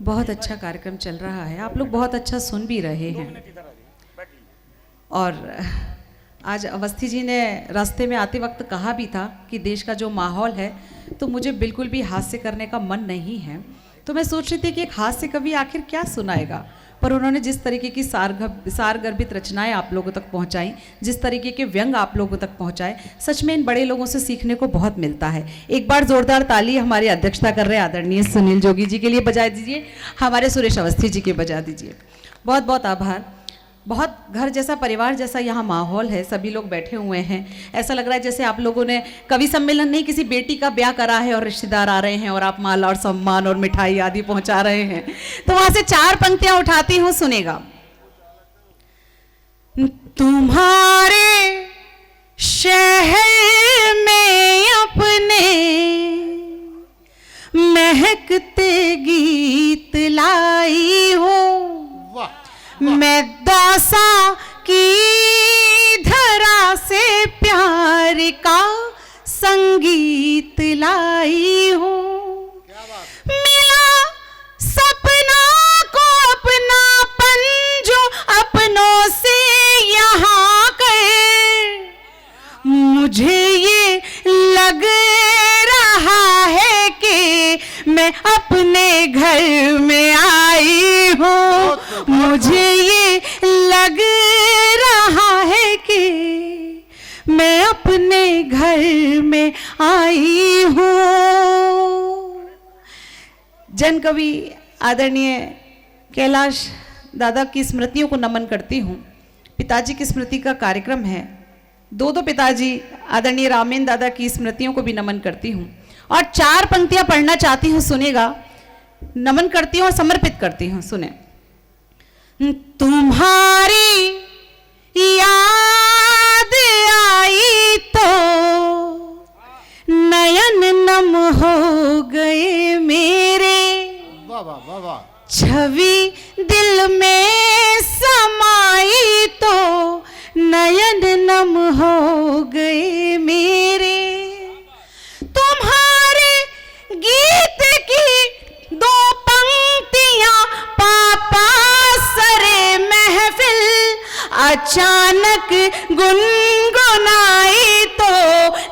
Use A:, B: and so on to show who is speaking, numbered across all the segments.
A: बहुत अच्छा कार्यक्रम चल रहा है, आप लोग बहुत अच्छा सुन भी रहे हैं। और आज अवस्थी जी ने रास्ते में आते वक्त कहा भी था कि देश का जो माहौल है, तो मुझे बिल्कुल भी हास्य करने का मन नहीं है। तो मैं सोच रही थी कि एक हास्य कवि आखिर क्या सुनाएगा, पर उन्होंने जिस तरीके की सारगर्भित रचनाएं आप लोगों तक पहुंचाई, जिस तरीके के व्यंग आप लोगों तक पहुंचाए, सच में इन बड़े लोगों से सीखने को बहुत मिलता है। एक बार जोरदार ताली हमारी अध्यक्षता कर रहे आदरणीय सुनील जोगी जी के लिए बजा दीजिए, हमारे सुरेश अवस्थी जी के बजा दीजिए। बहुत बहुत आभार। बहुत घर जैसा, परिवार जैसा यहाँ माहौल है, सभी लोग बैठे हुए हैं। ऐसा लग रहा है जैसे आप लोगों ने कवि सम्मेलन नहीं, किसी बेटी का ब्याह करा है और रिश्तेदार आ रहे हैं और आप माला और सम्मान और मिठाई आदि पहुंचा रहे हैं। तो वहां से 4 पंक्तियां उठाती हूँ, सुनेगा। तुम्हारे शहर में अपने महकते गीत लाई हूँ, मैं दौसा की धरा से प्यार का संगीत लाई हूँ। मिला सपना को अपनापन जो अपनों से यहाँ कर, मुझे ये लग रहा है कि मैं अपने घर में आई हूँ। मुझे ये लग रहा है कि मैं अपने घर में आई हूँ। जन कवि आदरणीय कैलाश दादा की स्मृतियों को नमन करती हूँ। पिताजी की स्मृति का कार्यक्रम है, दो पिताजी आदरणीय रामेन दादा की स्मृतियों को भी नमन करती हूँ और 4 पंक्तियां पढ़ना चाहती हूँ, सुनेगा। नमन करती हूँ और समर्पित करती हूँ, सुने। तुम्हारी याद आई तो नयन नम हो गए मेरे, छवि दिल में समाई तो नयन नम हो गए मेरे। तुम्हारे गीत की 2 पंक्तियां पापा सरे महफिल अचानक गुनगुनाई तो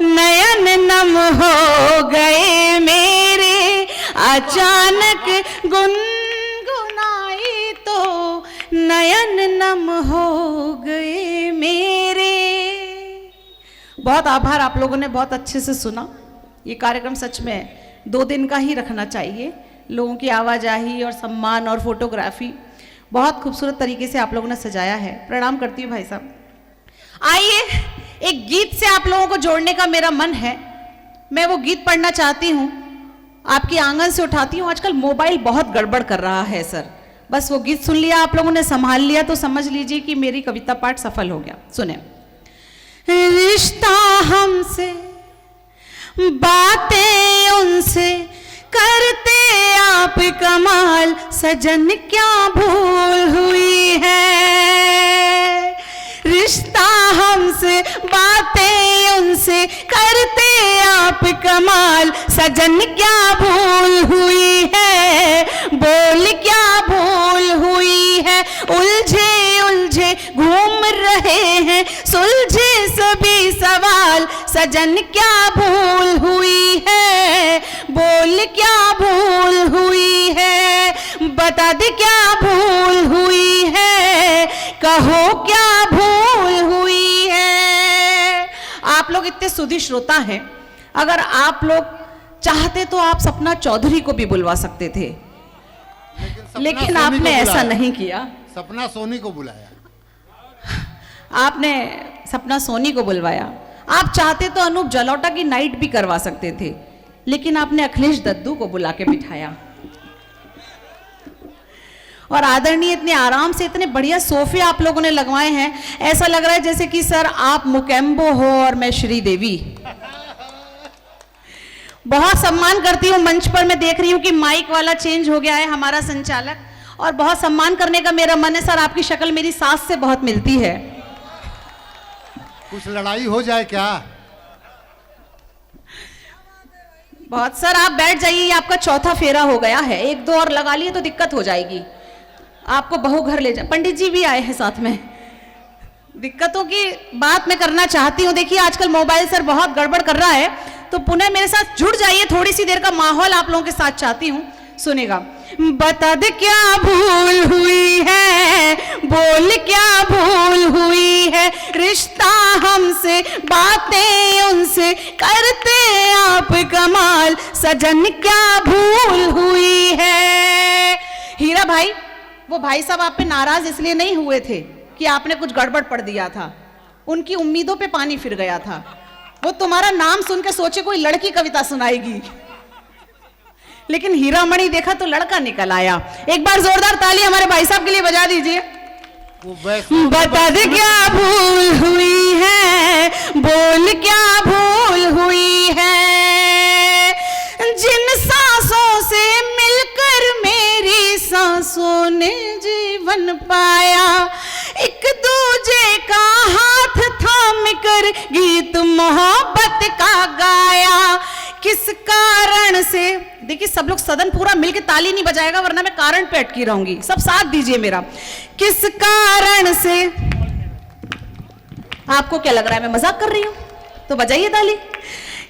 A: नयन नम हो गए मेरे, अचानक गुनगुनाई तो नयन नम हो गए मेरे। बहुत आभार, आप लोगों ने बहुत अच्छे से सुना। ये कार्यक्रम सच में 2 दिन का ही रखना चाहिए। लोगों की आवाजाही और सम्मान और फोटोग्राफी बहुत खूबसूरत तरीके से आप लोगों ने सजाया है। प्रणाम करती हूँ भाई साहब। आइए, एक गीत से आप लोगों को जोड़ने का मेरा मन है। मैं वो गीत पढ़ना चाहती हूँ, आपकी आंगन से उठाती हूँ। आजकल मोबाइल बहुत गड़बड़ कर रहा है सर। बस वो गीत सुन लिया आप लोगों ने, संभाल लिया तो समझ लीजिए कि मेरी कविता पाठ सफल हो गया। सुने। रिश्ता हमसे, बातें उनसे करते आप कमाल, सजन क्या भूल हुई है। रिश्ता हमसे, बातें उनसे करते आप कमाल, सजन क्या भूल हुई है। बोल क्या भूल हुई है, उलझे उलझे घूम रहे हैं, सुलझे सभी सवाल, सजन क्या भूल हुई है। बोल क्या भूल हुई है, बता दे क्या भूल हुई है, कहो क्या भूल हुई है। आप लोग इतने सुधी श्रोता हैं, अगर आप लोग चाहते तो आप सपना चौधरी को भी बुलवा सकते थे, लेकिन आपने ऐसा नहीं किया।
B: सपना सोनी को बुलाया,
A: आपने सपना सोनी को बुलवाया। आप चाहते तो अनूप जलोटा की नाइट भी करवा सकते थे, लेकिन आपने अखिलेश दद्दू को बुला के बिठाया। और आदरणीय इतने आराम से इतने बढ़िया सोफे आप लोगों ने लगवाए हैं, ऐसा लग रहा है जैसे कि सर आप मुकेम्बो हो और मैं श्रीदेवी। बहुत सम्मान करती हूँ। मंच पर मैं देख रही हूँ कि माइक वाला चेंज हो गया है हमारा संचालक, और बहुत सम्मान करने का मेरा मन है। सर आपकी शक्ल मेरी सास से बहुत मिलती है।
B: कुछ लड़ाई हो जाए क्या?
A: बहुत सर, आप बैठ जाइए, ये आपका चौथा फेरा हो गया है, एक दो और लगा लिए तो दिक्कत हो जाएगी, आपको बहू घर ले जा। पंडित जी भी आए हैं साथ में। दिक्कतों की बात मैं करना चाहती हूँ। देखिए आजकल मोबाइल सर बहुत गड़बड़ कर रहा है, तो पुनः मेरे साथ जुड़ जाइए, थोड़ी सी देर का माहौल आप लोगों के साथ चाहती हूँ, सुनेगा। बता दे क्या भूल हुई है, बोल क्या भूल हुई है, रिश्ता हमसे बातें उनसे करते आप कमाल, सजन क्या भूल हुई है। हीरा भाई, वो भाई साहब आप पे नाराज इसलिए नहीं हुए थे कि आपने कुछ गड़बड़ पढ़ दिया था, उनकी उम्मीदों पे पानी फिर गया था। वो तुम्हारा नाम सुन के सोचे कोई लड़की कविता सुनाएगी, लेकिन हीरामणि देखा तो लड़का निकल आया। एक बार जोरदार ताली हमारे भाई साहब के लिए बजा दीजिए। बता दे क्या भूल हुई है, बोल क्या भूल हुई है, जिन सांसों से मिलकर मेरी सांसों ने जीवन पाया, एक दूजे का हाथ थाम कर गीत मोहब्बत का गाया, किस कारण से। देखिए सब लोग सदन पूरा मिलके ताली नहीं बजाएगा वरना मैं कारण पे अटकी रहूंगी, सब साथ दीजिए मेरा। किस कारण से, आपको क्या लग रहा है मैं मजाक कर रही हूं, तो बजाइए ताली।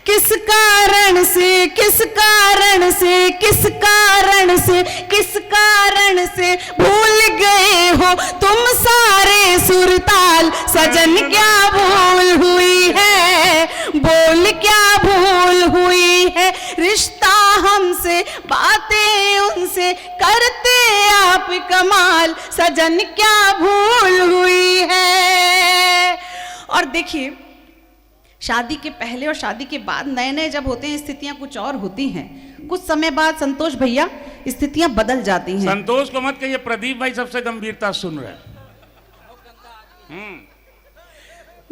A: किस कारण से, किस कारण से, किस कारण से, किस कारण से भूल गए हो तुम सारे सुरताल, सजन क्या भूल हुई है, बोल क्या भूल हुई है, रिश्ता हमसे बातें उनसे करते आप कमाल, सजन क्या भूल हुई है। और देखिए शादी के पहले और शादी के बाद नए नए जब होते हैं स्थितियां कुछ और होती हैं, कुछ समय बाद संतोष भैया स्थितियां बदल जाती हैं।
B: संतोष को मत कहिए, प्रदीप भाई सबसे गंभीरता सुन रहे हैं।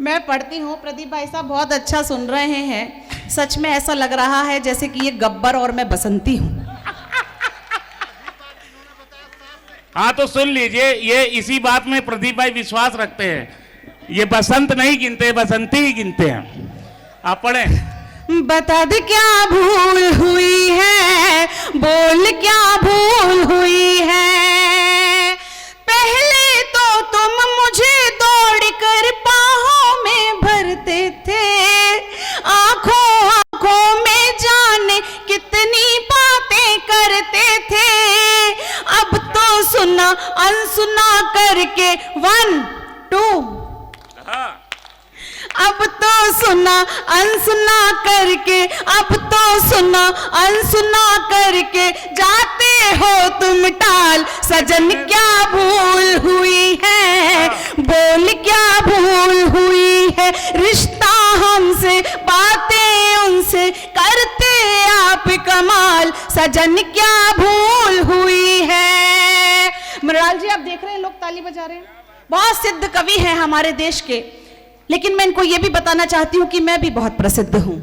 A: मैं पढ़ती हूँ, प्रदीप भाई साहब बहुत अच्छा सुन रहे हैं। सच में ऐसा लग रहा है जैसे कि ये गब्बर और मैं बसंती हूँ।
B: हाँ तो सुन लीजिए, ये इसी बात में प्रदीप भाई विश्वास रखते हैं, ये बसंत नहीं गिनते, बसंती ही गिनते हैं। आप पढ़े।
A: बता दे क्या भूल हुई है, बोल क्या भूल हुई है, पहले तो तुम मुझे दौड़ कर बाहों में भरते थे, आंखों आंखों में जाने कितनी बातें करते थे, अब तो सुना अनसुना करके 1 2 अब तो सुना अनसुना करके, अब तो सुना अनसुना करके जाते हो तुम टाल, सजन क्या भूल हुई है, बोल क्या भूल हुई है, रिश्ता हमसे बातें उनसे करते आप कमाल, सजन क्या भूल हुई है। मृणाल जी आप देख रहे हैं लोग ताली बजा रहे हैं, बहुत सिद्ध कवि हैं हमारे देश के, लेकिन मैं इनको यह भी बताना चाहती हूं कि मैं भी बहुत प्रसिद्ध हूं।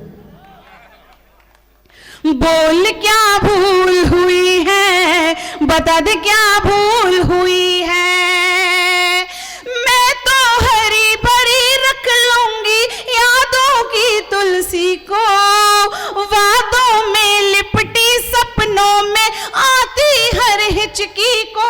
A: बोल क्या भूल हुई है, बता दे क्या भूल हुई है, मैं तो हरी भरी रख लूंगी यादों की तुलसी को, वादों में लिपटी सपनों में आती हर हिचकी को,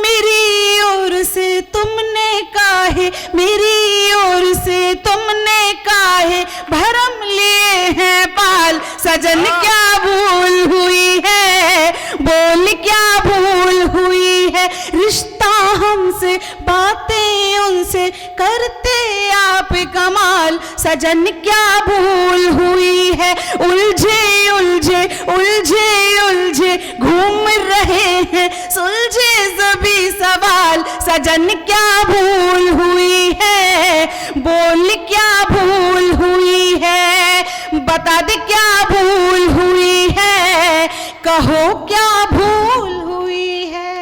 A: मेरी ओर से तुमने काहे, मेरी ओर से तुमने काहे भरम लिए हैं पाल, सजन क्या भूल हुई है, बोल क्या भूल हुई है, रिश्ता हमसे बातें उनसे करते आप कमाल, सजन क्या भूल हुई है, उलझे उलझे उलझे उलझे घूम रहे हैं सुलझे सभी सवाल, सजन क्या भूल हुई है, बोल क्या भूल हुई है, बता दे क्या भूल हुई है, कहो क्या भूल हुई है।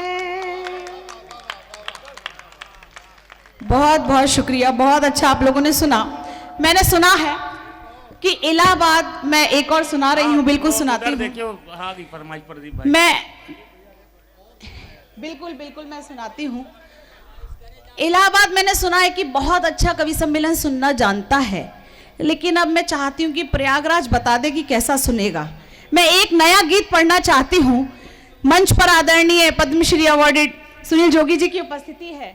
A: बहुत बहुत शुक्रिया, बहुत अच्छा आप लोगों ने सुना। मैंने सुना है कि इलाहाबाद, मैं एक और सुना रही हूँ, बिल्कुल सुनाती हूँ। मैं बिल्कुल बिल्कुल मैं सुनाती हूँ। इलाहाबाद मैंने सुना है कि बहुत अच्छा कवि सम्मेलन सुनना जानता है, लेकिन अब मैं चाहती हूँ कि प्रयागराज बता दे कि कैसा सुनेगा। मैं एक नया गीत पढ़ना चाहती हूँ। मंच पर आदरणीय पद्मश्री अवार्डेड सुनील जोगी जी की उपस्थिति है,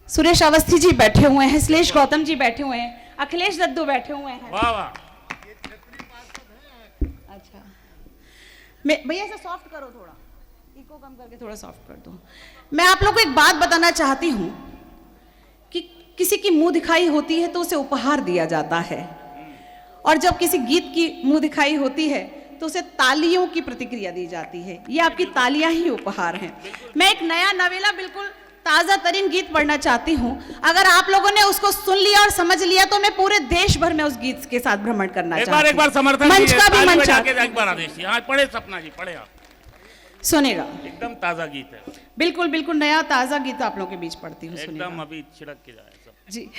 A: सुरेश अवस्थी जी बैठे हुए हैं, श्लेष गौतम जी बैठे हुए हैं, अखिलेश दद्दू बैठे हुए हैं।
B: वाह वाह।
A: अच्छा, मैं भैया ऐसा सॉफ्ट करो, थोड़ा इको कम करके थोड़ा सॉफ्ट कर दो। मैं आप लोग को एक बात बताना चाहती हूँ कि किसी की मुंह दिखाई होती है तो उसे उपहार दिया जाता है, और जब किसी गीत की मुंह दिखाई होती है तो उसे तालियों की प्रतिक्रिया दी जाती है। ये आपकी तालियां ही उपहार हैं। मैं एक नया नवेला बिल्कुल ताजा तरीन गीत पढ़ना चाहती हूँ। अगर आप लोगों ने उसको सुन लिया और समझ लिया तो मैं पूरे देश भर में उस गीत के साथ भ्रमण करना चाहती हूँ।
B: एक बार समर्थन
A: मंच का भी मंच
B: एक बार आदेश। हाँ, पढ़े सपना जी, पढ़े आप।
A: सुनेगा,
B: एकदम ताजा गीत है।
A: बिल्कुल बिल्कुल नया ताजा गीत आप लोगों के बीच पढ़ती हूँ।
B: एकदम अभी छिड़क के जाए सब।
A: जी।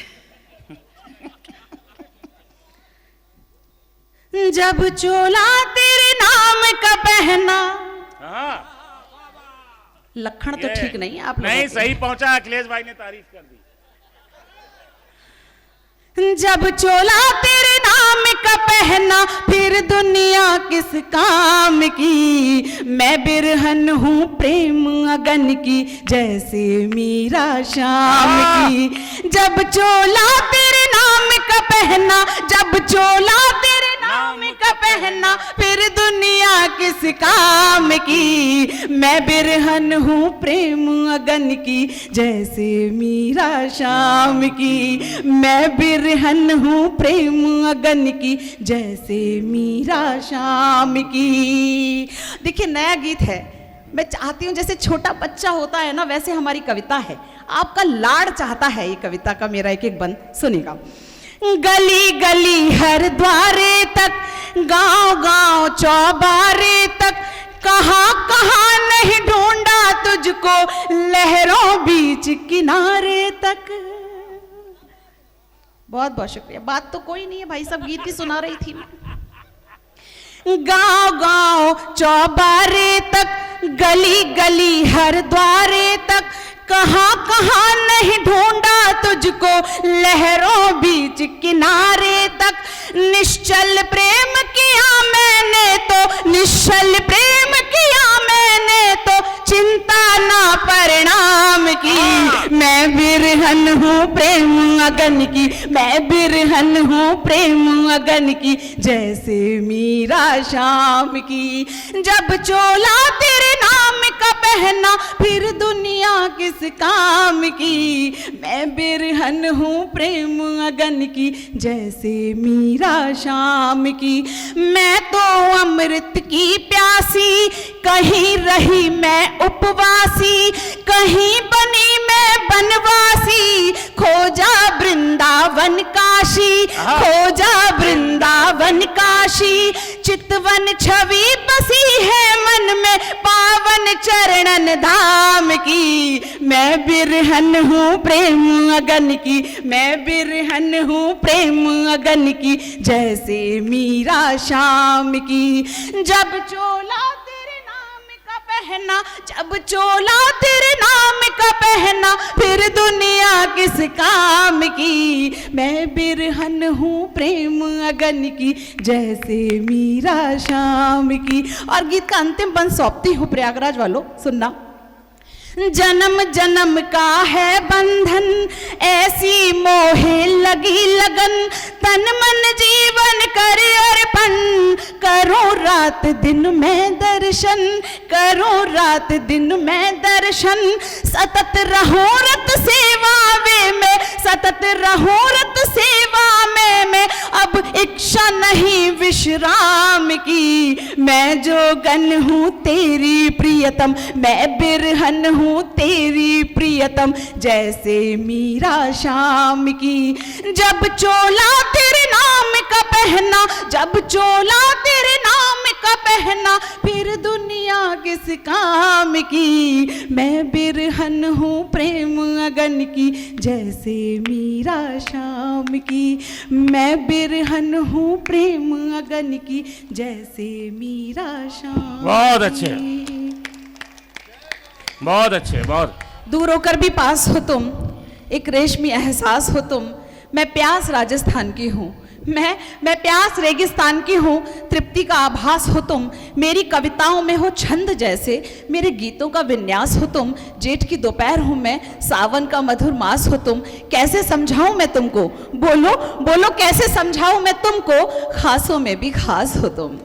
A: जब चोला तेरे नाम का पहना,
B: हाँ,
A: लक्षण तो ठीक नहीं है आप लोगों
B: नहीं
A: के।
B: सही पहुंचा, अखिलेश भाई ने तारीफ कर दी।
A: जब चोला तेरे नाम का पहना, फिर दुनिया किस काम की। मैं बिरहन हूँ प्रेम अगन की, जैसे मीरा शाम की। जब चोला तेरे नाम का पहना, जब चोला तेरे नाम का पहना, फिर दुनिया किस काम की। मैं बिरहन हूँ प्रेम अगन की, जैसे मीरा शाम की। मैं बिरहन हूँ प्रेम अगन की, जैसे मीरा शाम की। देखिए नया गीत है। मैं चाहती हूँ जैसे छोटा बच्चा होता है ना, वैसे हमारी कविता है। आपका लाड़ चाहता है ये कविता का मेरा एक एक बंद सुनेगा। गली गली हर द्वारे तक, गांव गांव चौबारे तक, कहाँ कहाँ नहीं ढूंढा तुझको, लहरों बीच किनारे तक। बहुत बहुत शुक्रिया। बात तो कोई नहीं है भाई, सब गीत ही सुना रही थी मैं। गांव गांव चौबारे तक, गली गली हर द्वारे तक, कहाँ कहाँ नहीं ढूंढा तुझको, लहरों बीच किनारे तक। निश्चल प्रेम किया मैंने तो, निश्चल प्रेम किया मैंने तो, चिंता ना परिणाम की। मैं बिरहन हूँ प्रेम अगन की, मैं बिरहन हूँ प्रेम अगन की, जैसे मीरा शाम की। जब चोला तेरे नाम का पहना, फिर दुनिया किस काम की। मैं बिरहन हूँ प्रेम अगन की, जैसे मीरा शाम की। मैं तो अमृत की प्यासी, कहीं रही मैं उपवासी, कहीं बनी मैं बनवासी। खोजा वृंदावन काशी, खोजा वृंदावन काशी। चितवन छवि बसी है मन में, पावन चरणन धाम की। मैं बिरहन हूँ प्रेम अगन की, मैं बिरहन हूँ प्रेम अगन की, जैसे मीरा शाम की। जब चोला तेरे नाम का पहना, जब चोला तेरे नाम का पहना, फिर दुनिया किस काम की। मैं बिरहन हूँ प्रेम अगन की, जैसे मीरा शाम की। और गीत का अंतिम बंद सौंपती हूँ प्रयागराज वालों, सुनना। जन्म जन्म का है बंधन, ऐसी मोहे लगी लगन, तन मन जीवन कर अर्पण। करो रात दिन में दर्शन, करो रात दिन में दर्शन। सतत रहो रत सेवा में, सतत रहो रत सेवा में। अब इच्छा नहीं विश्राम की। मैं जोगन हूँ तेरी प्रियतम, मैं बिरहन हूँ तेरी प्रियतम, जैसे मीरा शाम की। जब चोला तेरे नाम का पहना, जब चोला तेरे नाम का पहना, फिर दुनिया किस काम की। मैं बिरहन हूँ प्रेम अगन की, जैसे मीरा शाम की। मैं बिरहन हूँ प्रेम अगन की, जैसे मीरा शाम।
B: बहुत अच्छे, बहुत अच्छे, बहुत।
A: दूर होकर भी पास हो तुम, एक रेशमी एहसास हो तुम। मैं प्यास राजस्थान की हूँ, मैं प्यास रेगिस्तान की हूँ। तृप्ति का आभास हो तुम, मेरी कविताओं में हो छंद जैसे, मेरे गीतों का विन्यास हो तुम। जेठ की दोपहर हूँ मैं, सावन का मधुर मास हो तुम। कैसे समझाऊं मैं तुमको, बोलो बोलो कैसे समझाऊं मैं तुमको, खासों में भी खास हो तुम।